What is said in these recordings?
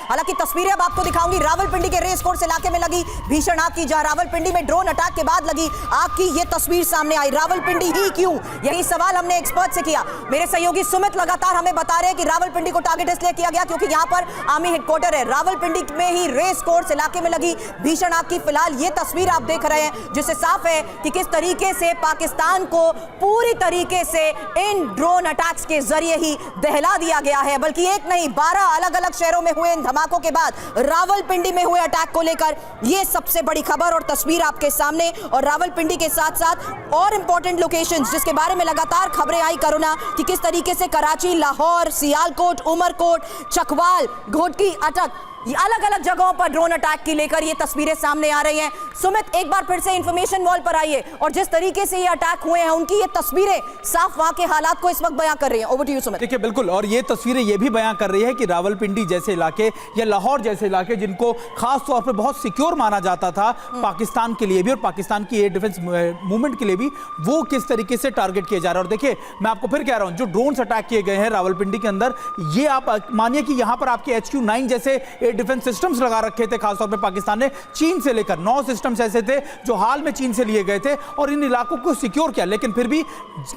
हालांकि तस्वीरें अब आपको दिखाऊंगी। रावलपिंडी के रेस कोर्स इलाके में लगी भीषण आग की, जहां रावलपिंडी में ड्रोन अटैक के बाद लगी आग की ये तस्वीर सामने आई। रावलपिंडी ही क्यों, यही सवाल हमने एक्सपर्ट से किया। मेरे सहयोगी सुमित लगातार हमें बता रहे हैं कि रावलपिंडी को टारगेट इसलिए किया गया क्योंकि यहां पर आर्मी हेडक्वार्टर है। रावलपिंडी में ही रेस कोर्स इलाके में लगी भीषण आग की फिलहाल ये तस्वीर आप देख रहे हैं, जिससे साफ है कि किस तरीके से पाकिस्तान को पूरी तरीके से इन ड्रोन अटैक्स के जरिए ही दहला दिया गया है। बल्कि एक नहीं, 12 अलग अलग शहरों में हुए इन धमाकों के बाद रावलपिंडी में हुए अटैक को लेकर यह सबसे बड़ी खबर और तस्वीर आपके सामने। और रावलपिंडी के साथ साथ और इंपॉर्टेंट लोकेशंस जिसके बारे में लगातार खबरें आई करुणा, कि किस तरीके से कराची, लाहौर, सियालकोट, उमरकोट, चकवाल, घोटकी, अटक, ये अलग अलग जगहों पर ड्रोन अटैक की लेकर ये तस्वीरें सामने आ रही हैं। सुमित, एक बार फिर से इंफॉर्मेशन वॉल पर आइए और जिस तरीके से ये अटैक हुए हैं उनकी ये तस्वीरें साफ वहां के हालात को इस वक्त बयां कर रही हैं। Over to you Sumit. देखिए बिल्कुल, और ये तस्वीरें ये भी बयां कर रही है कि रावलपिंडी जैसे इलाके या लाहौर जैसे इलाके जिनको खास तौर पर बहुत सिक्योर माना जाता था पाकिस्तान के लिए भी और पाकिस्तान की एयर डिफेंस मूवमेंट के लिए भी, वो किस तरीके से टारगेट किए जा रहे हैं। और देखिए मैं आपको फिर कह रहा हूं, जो ड्रोन्स अटैक किए गए हैं रावलपिंडी के अंदर, ये आप मानिए कि यहां पर आपके HQ-9 जैसे एयर डिफेंस सिस्टम्स लगा रखे थे। खासतौर पे पाकिस्तान ने चीन से लेकर 9 सिस्टम्स ऐसे थे जो हाल में चीन से लिए गए थे और इन इलाकों को सिक्योर किया। लेकिन फिर भी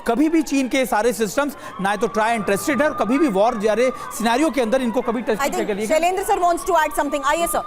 कभी भी चीन के सारे सिस्टम्स ना तो ट्राई एंड टेस्टेड है और कभी भी वॉर जारे सिनेरियो के अंदर इनको कभी टेस्ट किया गया। Shailendra sir wants to add something. आइए सर।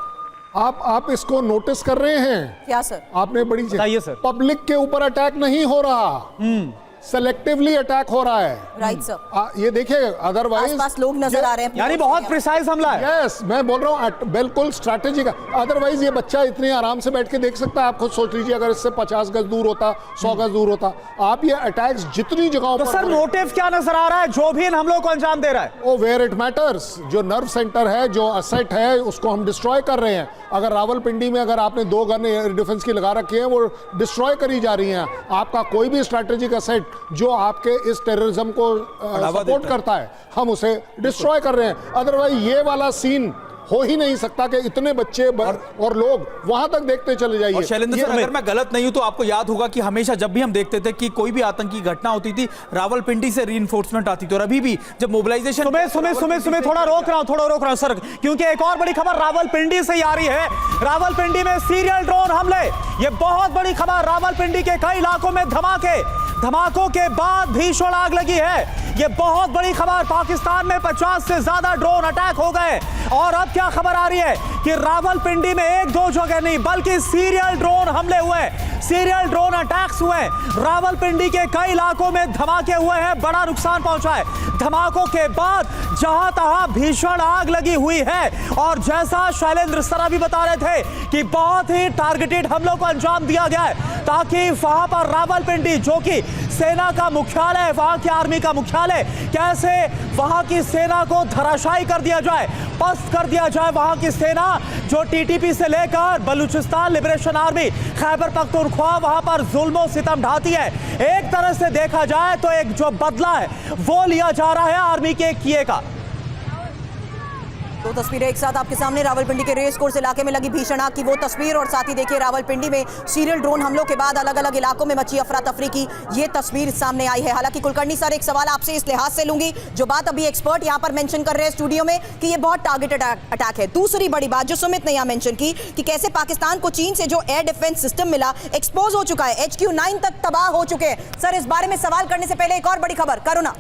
आप इसको नोटिस कर रहे हैं क्या सर? आपने बड़ी बताइए सर। पब्लिक के ऊपर अटैक नहीं हो रहा, सेलेक्टिवली अटैक हो रहा है। Right sir. ये देखिए, अदरवाइज आसपास लोग नजर आ रहे हैं, यानी बहुत प्रिसाइज हमला है। यस, मैं बोल रहा हूँ बिल्कुल स्ट्रैटेजी का। अदरवाइज ये बच्चा इतने आराम से बैठ के देख सकता है। आप खुद सोच लीजिए, अगर इससे 50 गज दूर होता, 100 गज दूर होता, आप ये अटैक्स जितनी जगहों तो पर सर मोटिव क्या नजर आ रहा है जो भी इन हमलों को अंजाम दे रहा है? ओ वेयर इट मैटर्स, जो नर्व सेंटर है, जो असेट है, उसको हम डिस्ट्रॉय कर रहे हैं। अगर रावलपिंडी में अगर आपने 2 गन एयर डिफेंस की लगा रखी है, वो डिस्ट्रॉय करी जा रही हैं। आपका कोई भी स्ट्रैटेजिक असेट जो आपके इस टेररिज्म को सपोर्ट करता है, हम उसे डिस्ट्रॉय कर रहे हैं। अदरवाइज ये वाला सीन हो ही नहीं सकता कि इतने बच्चे और लोग वहां तक देखते चले जाइए। और शैलेंद्र सर, अगर मैं गलत नहीं हूं तो आपको याद होगा कि हमेशा जब भी हम देखते थे कि कोई भी आतंकी घटना होती थी, रावलपिंडी से रीइंफोर्समेंट आती थी। और अभी भी जब मोबिलाइजेशन सुमित थोड़ा रोक रहा हूं सर, क्योंकि एक और बड़ी खबर रावलपिंडी से आ रही है। रावलपिंडी में सीरियल ड्रोन हमले, ये बहुत बड़ी खबर। रावलपिंडी के कई इलाकों में धमाकों के बाद भीषण आग लगी है, ये बहुत बड़ी खबर। पाकिस्तान में 50 से ज्यादा ड्रोन अटैक हो गए और अब क्या खबर आ रही है कि रावलपिंडी में 1-2 जगह नहीं बल्कि सीरियल ड्रोन हमले हुए, सीरियल ड्रोन अटैक्स हुए। रावलपिंडी के कई इलाकों में धमाके हुए हैं, बड़ा नुकसान पहुंचा है। धमाकों के बाद जहां तहां भीषण आग लगी हुई है और जैसा शैलेंद्र सर भी बता रहे थे कि बहुत ही टारगेटेड हमलों को अंजाम दिया गया है ताकि वहां पर रावलपिंडी, जो कि सेना का मुख्यालय है, वहां की आर्मी का मुख्यालय, कैसे वहां की सेना को धराशायी कर दिया जाए, पस्त कर दिया जाए। वहां की सेना जो TTP से लेकर बलूचिस्तान लिबरेशन आर्मी, खैबर पख्तूनख्वा, वहां पर जुल्मों सितम ढाती है। एक तरह से देखा जाए तो एक जो बदला है वो लिया जा रहा है आर्मी के किए का। दो तस्वीरें एक साथ आपके सामने। रावलपिंडी के रेस कोर्स इलाके में लगी भीषण आग की वो तस्वीर और साथ ही देखिए रावलपिंडी में सीरियल ड्रोन हमलों के बाद अलग अलग इलाकों में मची अफरा तफरी की ये तस्वीर सामने आई है। हालांकि कुलकर्णी सर, एक सवाल आपसे इस लिहाज से लूंगी, जो बात अभी एक्सपर्ट यहां पर मेंशन कर रहे हैं स्टूडियो में कि ये बहुत टारगेटेड अटैक है। दूसरी बड़ी बात जो सुमित ने यहां मेंशन की कि कैसे पाकिस्तान को चीन से जो एयर डिफेंस सिस्टम मिला एक्सपोज हो चुका है, HQ-9 तक तबाह हो चुके हैं। सर, इस बारे में सवाल करने से पहले एक और बड़ी खबर, करुणा।